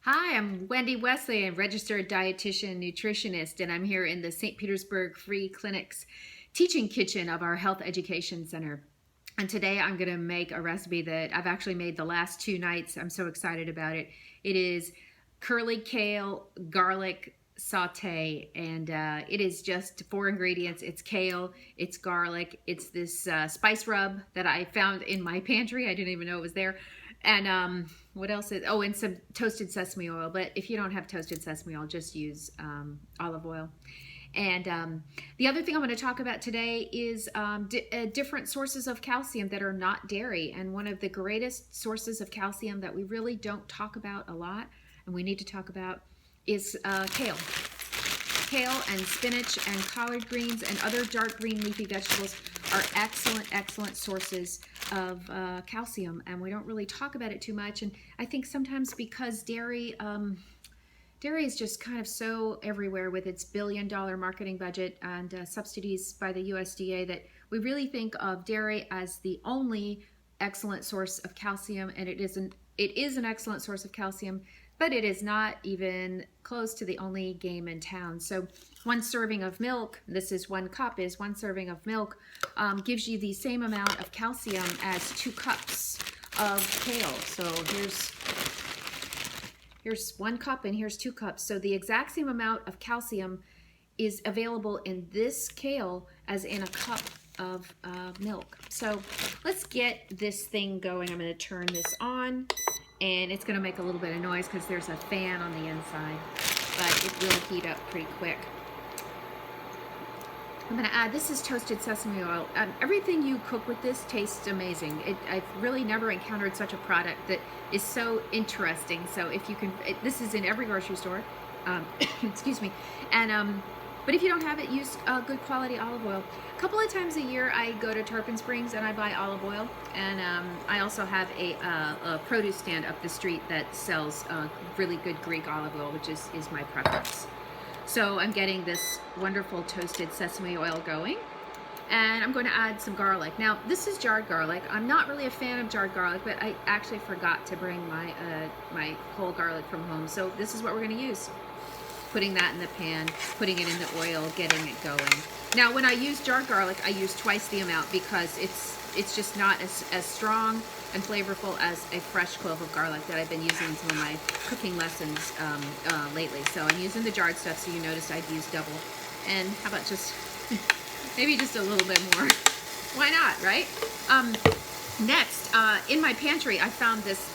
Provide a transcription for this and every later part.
Hi, I'm Wendy Wesley, a registered dietitian nutritionist, and I'm here in the St. Petersburg Free Clinics teaching kitchen of our Health Education Center. And today I'm going to make a recipe that I've actually made the last 2 nights. I'm so excited about it. It is curly kale garlic saute, and it is just 4 ingredients. It's kale, it's garlic, it's this spice rub that I found in my pantry. I didn't even know it was there. And what else is, oh, and some toasted sesame oil. But if you don't have toasted sesame oil, just use olive oil. And the other thing I'm going to talk about today is different sources of calcium that are not dairy. And one of the greatest sources of calcium that we really don't talk about a lot, and we need to talk about, is kale. Kale and spinach and collard greens and other dark green leafy vegetables are excellent sources of calcium, and we don't really talk about it too much. And I think sometimes because dairy is just kind of so everywhere with its billion-dollar marketing budget and subsidies by the USDA, that we really think of dairy as the only excellent source of calcium, and it is an excellent source of calcium, but it is not even close to the only game in town. So one serving of milk, this is 1 cup, is 1 serving of milk, gives you the same amount of calcium as 2 cups of kale. So here's 1 cup and here's 2 cups. So the exact same amount of calcium is available in this kale as in a cup of milk. So let's get this thing going. I'm going to turn this on, and it's going to make a little bit of noise because there's a fan on the inside, but it will heat up pretty quick. I'm going to add, this is toasted sesame oil. Everything you cook with this tastes amazing. I've really never encountered such a product that is so interesting. So if you can, this is in every grocery store, excuse me, and but if you don't have it, use good quality olive oil. A couple of times a year I go to Tarpon Springs and I buy olive oil, and I also have a produce stand up the street that sells really good Greek olive oil, which is my preference. So I'm getting this wonderful toasted sesame oil going, and I'm going to add some garlic. Now this is jarred garlic. I'm not really a fan of jarred garlic, but I actually forgot to bring my my whole garlic from home. So this is what we're going to use. Putting that in the pan, putting it in the oil, getting it going. Now when I use jarred garlic, I use twice the amount because it's just not as strong and flavorful as a fresh clove of garlic that I've been using in some of my cooking lessons lately. So I'm using the jarred stuff, so you notice I've used double. And how about just, maybe just a little bit more. Why not, right? Next, in my pantry, I found this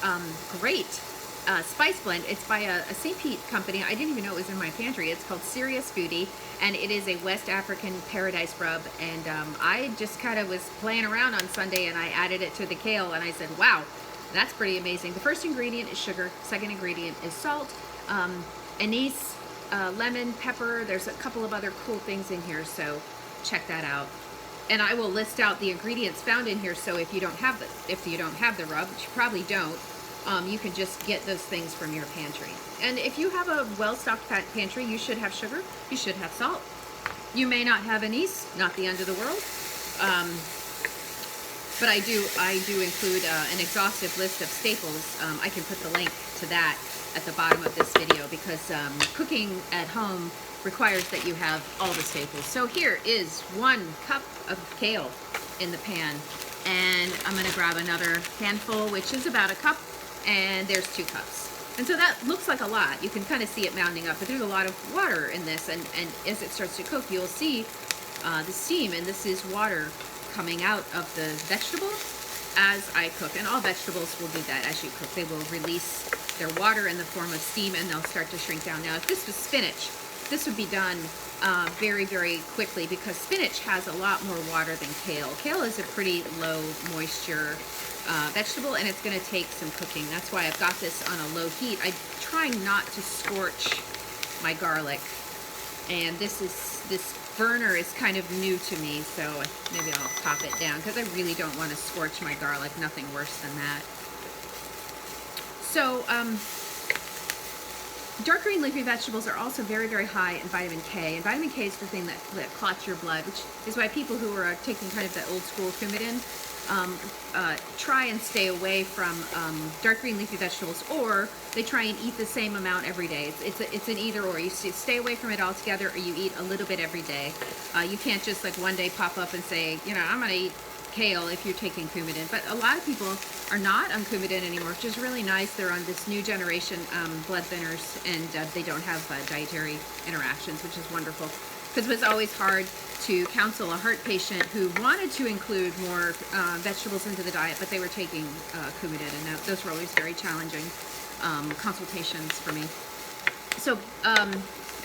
great spice blend. It's by a St. Pete company. I didn't even know it was in my pantry. It's called Serious Foodie, and it is a West African paradise rub. And I just kind of was playing around on Sunday, and I added it to the kale, and I said, wow, that's pretty amazing. The first ingredient is sugar. Second ingredient is salt, anise, lemon, pepper. There's a couple of other cool things in here, so check that out. And I will list out the ingredients found in here, so if you don't have the rub, which you probably don't, you can just get those things from your pantry. And if you have a well-stocked pantry, you should have sugar, you should have salt. You may not have anise, not the end of the world. But I do include an exhaustive list of staples. I can put the link to that at the bottom of this video, because cooking at home requires that you have all the staples. So here is 1 cup of kale in the pan, and I'm going to grab another handful, which is about a cup, and there's 2 cups. And so that looks like a lot. You can kind of see it mounding up, but there's a lot of water in this, and as it starts to cook, you'll see the steam, and this is water coming out of the vegetable as I cook. And all vegetables will do that as you cook. They will release their water in the form of steam, and they'll start to shrink down. Now, if this was spinach, this would be done very quickly, because spinach has a lot more water than kale. Kale is a pretty low moisture vegetable, and it's going to take some cooking. That's why I've got this on a low heat. I'm trying not to scorch my garlic, and this burner is kind of new to me, so maybe I'll pop it down, because I really don't want to scorch my garlic. Nothing worse than that. So dark green leafy vegetables are also very high in vitamin K, and vitamin K is the thing that clots your blood, which is why people who are taking kind of the old school Coumadin try and stay away from dark green leafy vegetables, or they try and eat the same amount every day. It's an either or. You stay away from it altogether, or you eat a little bit every day. You can't just like one day pop up and say, you know, I'm gonna eat kale if you're taking Coumadin. But a lot of people are not on Coumadin anymore, which is really nice. They're on this new generation blood thinners, and they don't have dietary interactions, which is wonderful. Because it was always hard to counsel a heart patient who wanted to include more vegetables into the diet, but they were taking Coumadin, and those were always very challenging consultations for me. So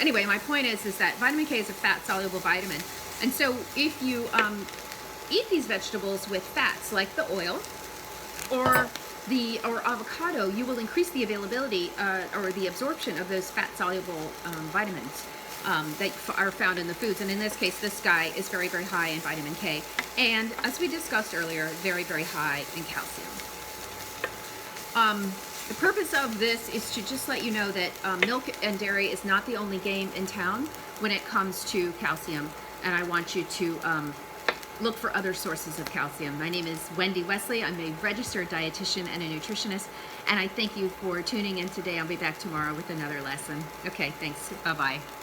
anyway, my point is that vitamin K is a fat-soluble vitamin, and so if you eat these vegetables with fats like the oil or avocado, you will increase the availability or the absorption of those fat-soluble vitamins that are found in the foods. And in this case, this guy is very, very high in vitamin K. And as we discussed earlier, very, very high in calcium. The purpose of this is to just let you know that milk and dairy is not the only game in town when it comes to calcium. And I want you to look for other sources of calcium. My name is Wendy Wesley. I'm a registered dietitian and a nutritionist, and I thank you for tuning in today. I'll be back tomorrow with another lesson. Okay, thanks. Bye-bye.